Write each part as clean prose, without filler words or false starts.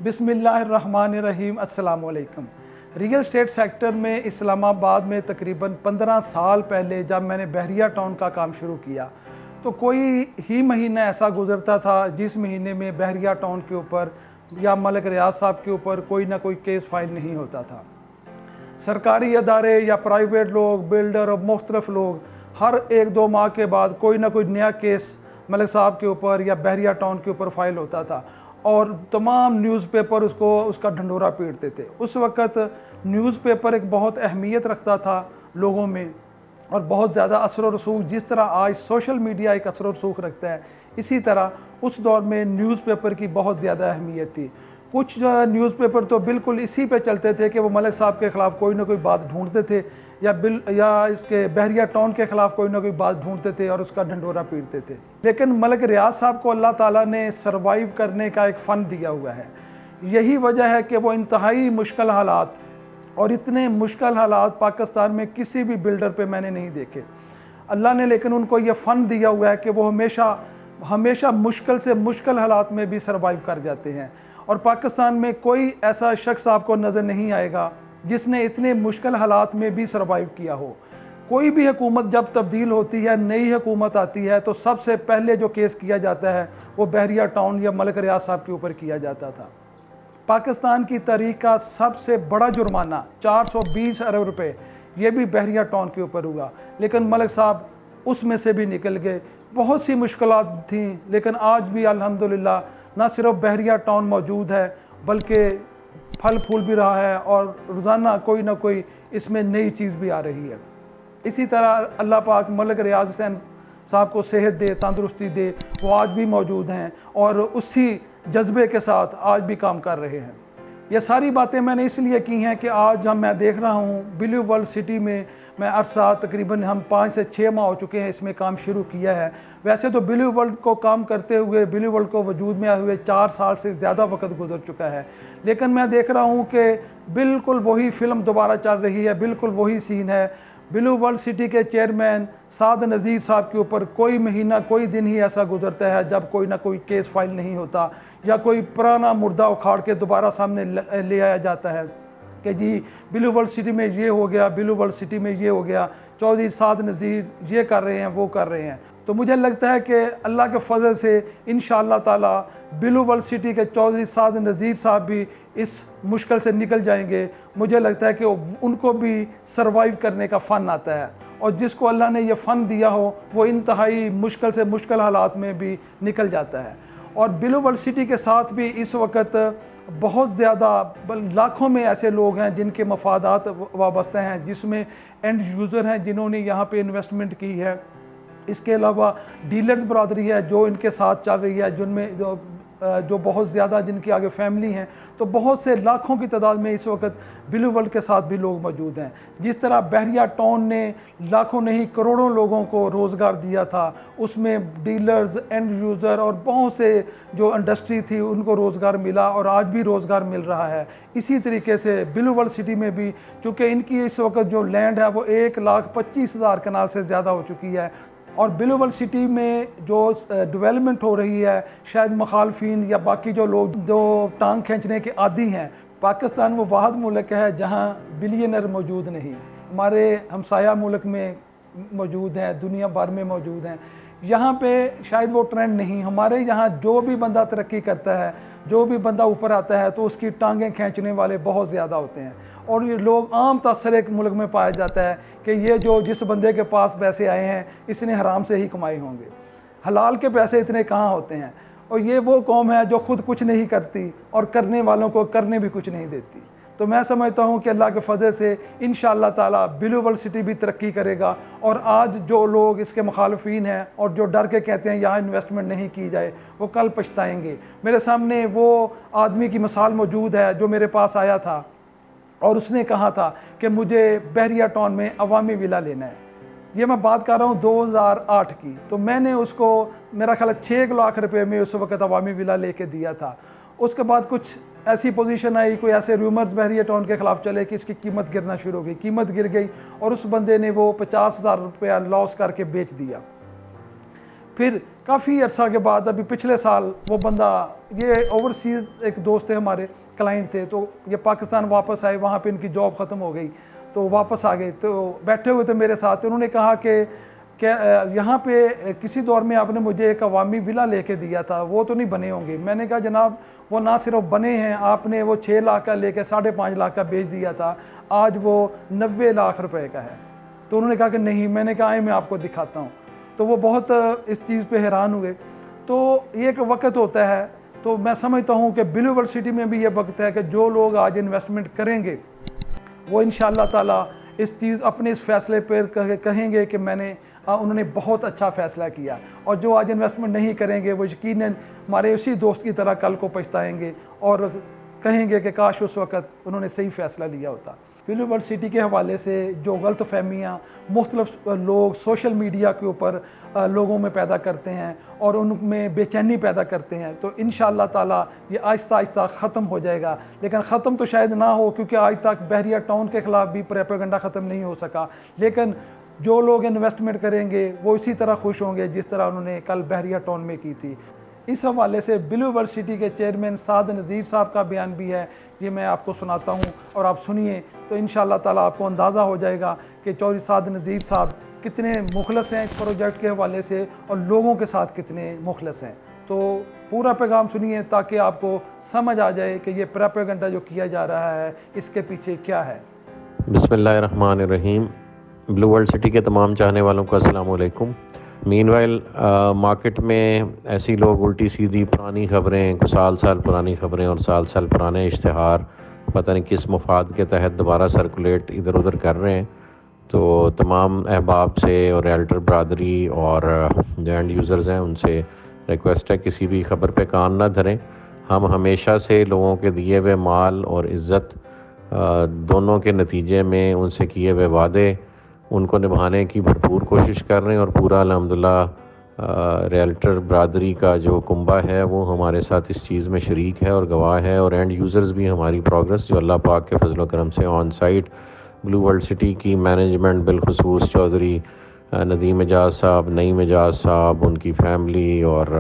बिस्मिल्लाहिर्रहमानिर्रहीम। अस्सलाम वालेकुम। रियल स्टेट सेक्टर में इस्लामाबाद में तकरीबन 15 साल पहले जब मैंने बहरिया टाउन का काम शुरू किया तो कोई ही महीना ऐसा गुजरता था जिस महीने में बहरिया टाउन के ऊपर या मलिक रियाज साहब के ऊपर कोई ना कोई केस फाइल नहीं होता था। सरकारी अदारे या प्राइवेट लोग, बिल्डर और मुख्तलिफ लोग हर एक दो माह के बाद कोई ना कोई नया केस मलिक साहब के ऊपर या बहरिया टाउन के ऊपर फाइल होता था और तमाम न्यूज़पेपर उसका ढंढोरा पीटते थे। उस वक़्त न्यूज़पेपर एक बहुत अहमियत रखता था लोगों में और बहुत ज़्यादा असर और रसूख, जिस तरह आज सोशल मीडिया एक असर और रसूख रखता है, इसी तरह उस दौर में न्यूज़पेपर की बहुत ज़्यादा अहमियत थी। कुछ न्यूज़पेपर तो बिल्कुल इसी पे चलते थे कि वो मलिक साहब के ख़िलाफ़ कोई ना कोई बात ढूंढते थे या इसके बहरिया टाउन के ख़िलाफ़ कोई ना कोई बात ढूंढते थे और उसका ढंढोरा पीटते थे। लेकिन मलिक रियाज साहब को अल्लाह ताला ने सर्वाइव करने का एक फ़न दिया हुआ है। यही वजह है कि वो इंतहाई मुश्किल हालात, और इतने मुश्किल हालात पाकिस्तान में किसी भी बिल्डर पे मैंने नहीं देखे। अल्लाह ने लेकिन उनको ये फ़न दिया हुआ है कि वो हमेशा मुश्किल से मुश्किल हालात में भी सर्वाइव कर जाते हैं। और पाकिस्तान में कोई ऐसा शख्स आपको नज़र नहीं आएगा जिसने इतने मुश्किल हालात में भी सर्वाइव किया हो। कोई भी हुकूमत जब तब्दील होती है, नई हुकूमत आती है, तो सबसे पहले जो केस किया जाता है वो बहरिया टाउन या मलिक रियाज साहब के ऊपर किया जाता था। पाकिस्तान की तारीख का सबसे बड़ा जुर्माना 420 अरब रुपए ये भी बहरिया टाउन के ऊपर हुआ, लेकिन मलिक साहब उसमें से भी निकल गए। बहुत सी मुश्किलात थी, लेकिन आज भी अल्हम्दुलिल्लाह ना सिर्फ बहरिया टाउन मौजूद है बल्कि फल फूल भी रहा है और रोज़ाना कोई ना कोई इसमें नई चीज़ भी आ रही है। इसी तरह अल्लाह पाक मलिक रियाज हुसैन साहब को सेहत दे, तंदुरुस्ती दे, वो आज भी मौजूद हैं और उसी जज्बे के साथ आज भी काम कर रहे हैं। ये सारी बातें मैंने इसलिए की हैं कि आज मैं देख रहा हूँ ब्लू वर्ल्ड सिटी में मैं अरसा तकरीबन हम 5 से 6 माह हो चुके हैं इसमें काम शुरू किया है। वैसे तो ब्लू वर्ल्ड को काम करते हुए, ब्लू वर्ल्ड को वजूद में आए हुए 4 साल से ज़्यादा वक्त गुजर चुका है, लेकिन मैं देख रहा हूँ कि बिल्कुल वही फ़िल्म दोबारा चल रही है, बिल्कुल वही सीन है। ब्लू वर्ल्ड सिटी के चेयरमैन साद नज़ीर साहब के ऊपर कोई महीना, कोई दिन ही ऐसा गुजरता है जब कोई ना कोई केस फाइल नहीं होता या कोई पुराना मुर्दा उखाड़ के दोबारा सामने ले आया जाता है कि जी ब्लू वर्ल्ड सिटी में ये हो गया, ब्लू वर्ल्ड सिटी में ये हो गया, चौधरी साद नज़ीर ये कर रहे हैं, वो कर रहे हैं। तो मुझे लगता है कि अल्लाह के फजल से इंशाअल्लाह ताला ब्लू वर्ल्ड सिटी के चौधरी साद नज़ीर साहब भी इस मुश्किल से निकल जाएंगे। मुझे लगता है कि उनको भी सर्वाइव करने का फ़न आता है और जिसको अल्लाह ने ये फ़न दिया हो वो इंतहाई मुश्किल से मुश्किल हालात में भी निकल जाता है। और ब्लू वर्ल्ड सिटी के साथ भी इस वक्त बहुत ज़्यादा लाखों में ऐसे लोग हैं जिनके मफादात वाबस्ते हैं, जिसमें एंड यूज़र हैं जिन्होंने यहाँ पे इन्वेस्टमेंट की है। इसके अलावा डीलर्स बरादरी है जो इनके साथ चल रही है, जिनमें जो बहुत ज़्यादा जिनकी आगे फैमिली हैं, तो बहुत से लाखों की तादाद में इस वक्त ब्लू वर्ल्ड के साथ भी लोग मौजूद हैं। जिस तरह बहरिया टाउन ने लाखों नहीं करोड़ों लोगों को रोज़गार दिया था, उसमें डीलर्स, एंड यूज़र और बहुत से जो इंडस्ट्री थी उनको रोज़गार मिला और आज भी रोज़गार मिल रहा है। इसी तरीके से ब्लू वर्ल्ड सिटी में भी चूँकि इनकी इस वक्त जो लैंड है वो 1,25,000 कनाल से ज़्यादा हो चुकी है और ब्लू वर्ल्ड सिटी में जो डेवलपमेंट हो रही है, शायद मुखालफिन या बाकी जो लोग जो टांग खींचने के आदी हैं, पाकिस्तान वो वाहिद मुल्क है जहां बिलियनर मौजूद नहीं। हमारे हमसाया मुल्क में मौजूद हैं, दुनिया भर में मौजूद हैं, यहाँ पे शायद वो ट्रेंड नहीं। हमारे यहाँ जो भी बंदा तरक्की करता है, जो भी बंदा ऊपर आता है तो उसकी टांगें खींचने वाले बहुत ज़्यादा होते हैं और ये लोग आम तौर एक मुल्क में पाया जाता है कि ये जिस बंदे के पास पैसे आए हैं इसने हराम से ही कमाए होंगे, हलाल के पैसे इतने कहाँ होते हैं। और ये वो कौम है जो खुद कुछ नहीं करती और करने वालों को करने भी कुछ नहीं देती। तो मैं समझता हूँ कि अल्लाह के फजल से इंशाअल्लाह ताला ब्लू वर्ल्ड सिटी भी तरक्की करेगा और आज जो लोग इसके मुखालफिन हैं और जो डर के कहते हैं यहाँ इन्वेस्टमेंट नहीं की जाए, वो कल पछताएंगे। मेरे सामने वो आदमी की मिसाल मौजूद है जो मेरे पास आया था और उसने कहा था कि मुझे बहरिया टाउन में अवामी विला लेना है। ये मैं बात कर रहा हूँ 2008 की। तो मैंने उसको मेरा ख्याल 6 लाख रुपए में उस वक्त अवामी विला लेके दिया था। उसके बाद कुछ ऐसी पोजीशन आई, कोई ऐसे रूमर्स बहरिया टाउन के ख़िलाफ़ चले कि इसकी कीमत गिरना शुरू हो गई, कीमत गिर गई और उस बंदे ने वो 50,000 रुपया लॉस करके बेच दिया। फिर काफ़ी अरसा के बाद अभी पिछले साल वो बंदा, ये ओवरसीज़ एक दोस्त थे हमारे, क्लाइंट थे, तो ये पाकिस्तान वापस आए, वहाँ पे इनकी जॉब ख़त्म हो गई तो वापस आ गए, तो बैठे हुए थे मेरे साथ। तो उन्होंने कहा कि क्या यहाँ पे किसी दौर में आपने मुझे एक अवामी विला लेके दिया था, वो तो नहीं बने होंगे। मैंने कहा जनाब वो ना सिर्फ बने हैं, आपने वो 6 लाख का लेके 5.5 लाख का बेच दिया था, आज वो 90 लाख रुपए का है। तो उन्होंने कहा कि नहीं। मैंने कहा आए मैं आपको दिखाता हूँ। तो वो बहुत इस चीज़ पे हैरान हुए। तो ये एक वक्त होता है, तो मैं समझता हूँ कि ब्लू वर्ल्ड सिटी में भी ये वक्त है कि जो लोग आज इन्वेस्टमेंट करेंगे वो इंशाअल्लाह ताला इस चीज़ अपने इस फैसले पर कहेंगे कि उन्होंने बहुत अच्छा फ़ैसला किया। और जो आज इन्वेस्टमेंट नहीं करेंगे वो यकीनन हमारे उसी दोस्त की तरह कल को पछताएंगे और कहेंगे कि काश उस वक़्त उन्होंने सही फ़ैसला लिया होता। ब्लू वर्ल्ड सिटी के हवाले से जो गलत फहमियाँ मुख्तलिफ लोग सोशल मीडिया के ऊपर लोगों में पैदा करते हैं और उनमें बेचैनी पैदा करते हैं, तो इंशाअल्लाह ताला ये आहिस्ता आहिस्ता ख़त्म हो जाएगा। लेकिन ख़त्म तो शायद ना हो, क्योंकि आज तक बहरिया टाउन के ख़िलाफ़ भी प्रोपेगेंडा ख़त्म नहीं हो सका। लेकिन जो लोग इन्वेस्टमेंट करेंगे वो इसी तरह खुश होंगे जिस तरह उन्होंने कल बहरिया टाउन में की थी। इस हवाले से ब्लू वर्ल्ड सिटी के चेयरमैन साद नज़ीर साहब का बयान भी है, ये मैं आपको सुनाता हूँ और आप सुनिए, तो इंशाअल्लाह ताला आपको अंदाज़ा हो जाएगा कि चौधरी साद नज़ीर साहब कितने मुखलस हैं इस प्रोजेक्ट के हवाले से और लोगों के साथ कितने मुखलस हैं। तो पूरा पैगाम सुनिए ताकि आपको समझ आ जाए कि ये प्रोपेगेंडा जो किया जा रहा है इसके पीछे क्या है। बिस्मिल्लाहिर्रहमानिर्रहीम। ब्लू वर्ल्ड सिटी के तमाम चाहने वालों को अस्सलाम वालेकुम। मीनवाइल मार्केट में ऐसी लोग उल्टी सीधी पुरानी खबरें, साल पुरानी खबरें और साल पुराने इश्तिहार पता नहीं किस मफाद के तहत दोबारा सर्कुलेट इधर उधर कर रहे हैं। तो तमाम अहबाब से और रियल्टर बरादरी और जो एंड यूज़र्स हैं उनसे रिक्वेस्ट है किसी भी खबर पे कान ना धरें। हम हमेशा से लोगों के दिए हुए माल और इज़्ज़त दोनों के नतीजे में उनसे किए हुए वादे उनको निभाने की भरपूर कोशिश कर रहे हैं और पूरा अल्हम्दुलिल्लाह रियल्टर बरादरी का जो कुंबा है वो हमारे साथ इस चीज़ में शरीक है और गवाह है। और एंड यूज़र्स भी हमारी प्रोग्रेस जो अल्लाह पाक के फजल करम से on site blue world city की मैनेजमेंट बिलखुसूस चौधरी नदीम एजाज साहब, नईम एजाज साहब, उनकी फैमिली और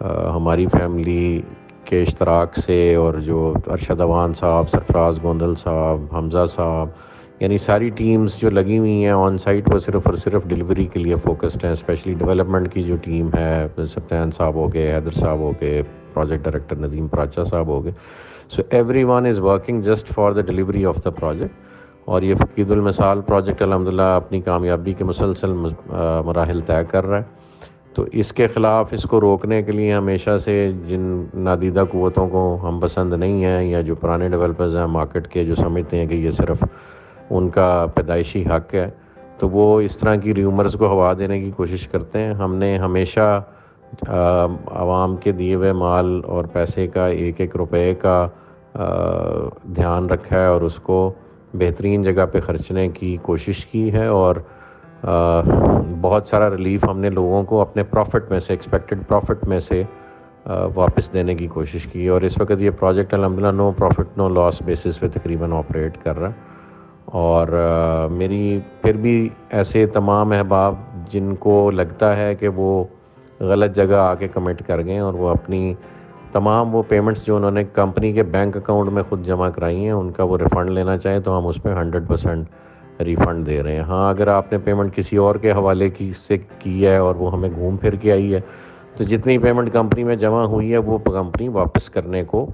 हमारी फैमिली के इश्तराक से, और जो अरशद अवान साहब, सरफराज गोंदल साहब, हमज़ा साहब, यानी सारी टीम्स जो लगी हुई हैं ऑन साइट वो सिर्फ़ और सिर्फ डिलीवरी के लिए फ़ोकस्ड हैं। स्पेशली डेवलपमेंट की जो टीम है, सत्यान साहब हो गए, हैदर साहब हो गए, प्रोजेक्ट डायरेक्टर नदीम प्राचा साहब हो गए। So everyone is working just for the delivery of the project. और ये फ़कीदुल मिसाल प्रोजेक्ट अल्हम्दुलिल्लाह अपनी कामयाबी के मुसलसल मराहिल तय कर रहा है। तो इसके ख़िलाफ़, इसको रोकने के लिए हमेशा से जिन नादीदा क़ुव्वतों को हम पसंद नहीं हैं या जो पुराने डेवलपर्स हैं मार्केट के जो समझते हैं कि ये सिर्फ़ उनका पैदाइशी हक़ है, तो वो इस तरह की र्यूमर्स को हवा देने की कोशिश करते हैं। हमने हमेशा आवाम के दिए हुए माल और पैसे का एक एक रुपए का ध्यान रखा है और उसको बेहतरीन जगह पे ख़र्चने की कोशिश की है। और बहुत सारा रिलीफ हमने लोगों को अपने प्रॉफिट में से, एक्सपेक्टेड प्रॉफिट में से वापस देने की कोशिश की। और इस वक्त ये प्रोजेक्ट अल्हम्दुलिल्लाह no profit no loss basis पे तकरीबन ऑपरेट कर रहा है। और मेरी फिर भी ऐसे तमाम अहबाब जिनको लगता है कि वो गलत जगह आके कमिट कर गए और वो अपनी तमाम वो पेमेंट्स जो उन्होंने कंपनी के बैंक अकाउंट में ख़ुद जमा कराई हैं उनका वो रिफ़ंड लेना चाहें तो हम उस पर 100% रिफ़ंड दे रहे हैं। हाँ, अगर आपने पेमेंट किसी और के हवाले की है और वो हमें घूम फिर के आई है तो जितनी पेमेंट कंपनी में जमा हुई है वो कंपनी वापस करने को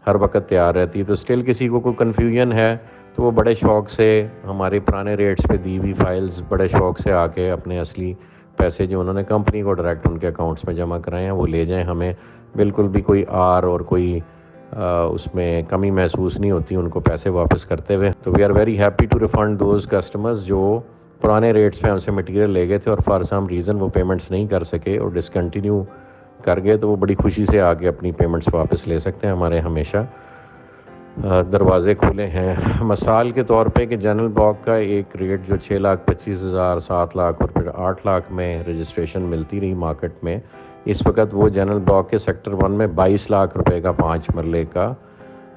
हर वक्त तैयार रहती है। तो स्टिल किसी को कोई कन्फ्यूजन है तो वो बड़े शौक़ से हमारे पुराने रेट्स पे दी हुई फाइल्स बड़े शौक़ से आके अपने असली पैसे जो उन्होंने कंपनी को डायरेक्ट उनके अकाउंट्स में जमा कराए हैं वो ले जाएं। हमें बिल्कुल भी कोई आर और कोई उसमें कमी महसूस नहीं होती उनको पैसे वापस करते हुए। तो we are very happy to refund those customers जो पुराने रेट्स पे हमसे मटेरियल ले गए थे और फॉर सम रीज़न वो पेमेंट्स नहीं कर सके और डिसकंटिन्यू कर गए, तो वो बड़ी खुशी से आके अपनी पेमेंट्स वापस ले सकते हैं। हमारे हमेशा दरवाज़े खुले हैं। मिसाल के तौर पे कि जनरल ब्लॉक का एक रेट जो 6,25,000, 7 लाख और फिर 8 लाख में रजिस्ट्रेशन मिलती रही मार्केट में, इस वक्त वो जनरल ब्लॉक के सेक्टर 1 में 22 लाख रुपए का 5 मरले का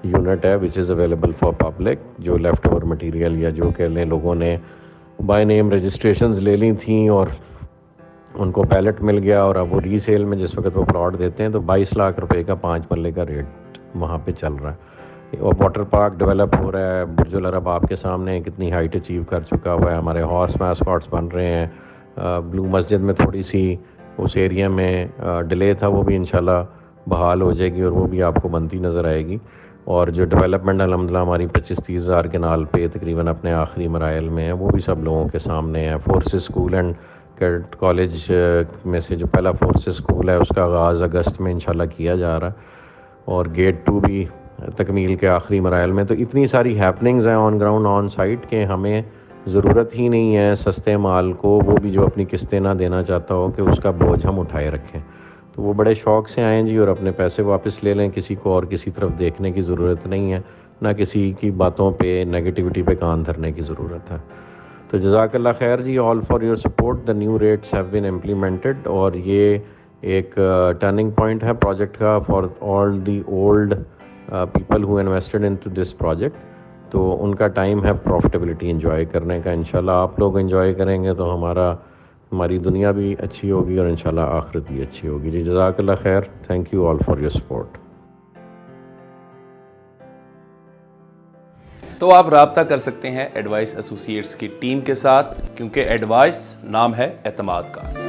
यूनिट है which is available for public. जो लेफ़्ट ओवर मटीरियल या जो कह लें लोगों ने बाय नेम रजिस्ट्रेशंस ले ली थी और ان کو پیلٹ مل گیا اور اب وہ ری سیل میں جس وقت وہ پلاٹ دیتے ہیں تو 22 لاکھ روپے کا 5 مرلے کا ریٹ وہاں پہ چل رہا ہے. اور واٹر پارک ڈیولپ ہو رہا ہے. برج العرب آپ کے سامنے کتنی ہائٹ اچیو کر چکا ہوا ہے. ہمارے ہارس میسکاٹس بن رہے ہیں. بلو مسجد میں تھوڑی سی اس ایریا میں ڈیلے تھا, وہ بھی انشاءاللہ بحال ہو جائے گی اور وہ بھی آپ کو بنتی نظر آئے گی. اور جو ڈیولپمنٹ الحمدللہ ہماری 25-30 ہزار کے نال پہ تقریباً اپنے آخری مراحل میں ہے, وہ بھی سب لوگوں کے سامنے ہے. Forces school and cadet college میں سے جو پہلا فورسز اسکول ہے اس کا آغاز اگست میں انشاءاللہ کیا جا رہا ہے, اور گیٹ 2 بھی تکمیل کے آخری مراحل میں. تو اتنی ساری ہیپننگز ہیں آن گراؤنڈ آن سائٹ کہ ہمیں ضرورت ہی نہیں ہے سستے مال کو, وہ بھی جو اپنی قسطیں نہ دینا چاہتا ہو کہ اس کا بوجھ ہم اٹھائے رکھیں. تو وہ بڑے شوق سے آئیں جی اور اپنے پیسے واپس لے لیں. کسی کو اور کسی طرف دیکھنے کی ضرورت نہیں ہے, نہ کسی کی باتوں پہ نیگیٹیوٹی پہ کان دھرنے کی ضرورت ہے. تو جزاک اللہ خیر جی, all for your support. The new rates have been implemented, اور یہ ایک ٹرننگ پوائنٹ ہے پروجیکٹ کا for all the old people who invested into this project. تو ان کا ٹائم ہے پروفٹیبلٹی انجوائے کرنے کا. انشاءاللہ آپ لوگ انجوائے کریں گے تو ہماری دنیا بھی اچھی ہوگی اور انشاءاللہ آخرت بھی اچھی ہوگی. جی جزاک اللہ خیر. Thank you all for your support. تو آپ رابطہ کر سکتے ہیں ایڈوائس ایسوسی ایٹس کی ٹیم کے ساتھ, کیونکہ ایڈوائس نام ہے اعتماد کا.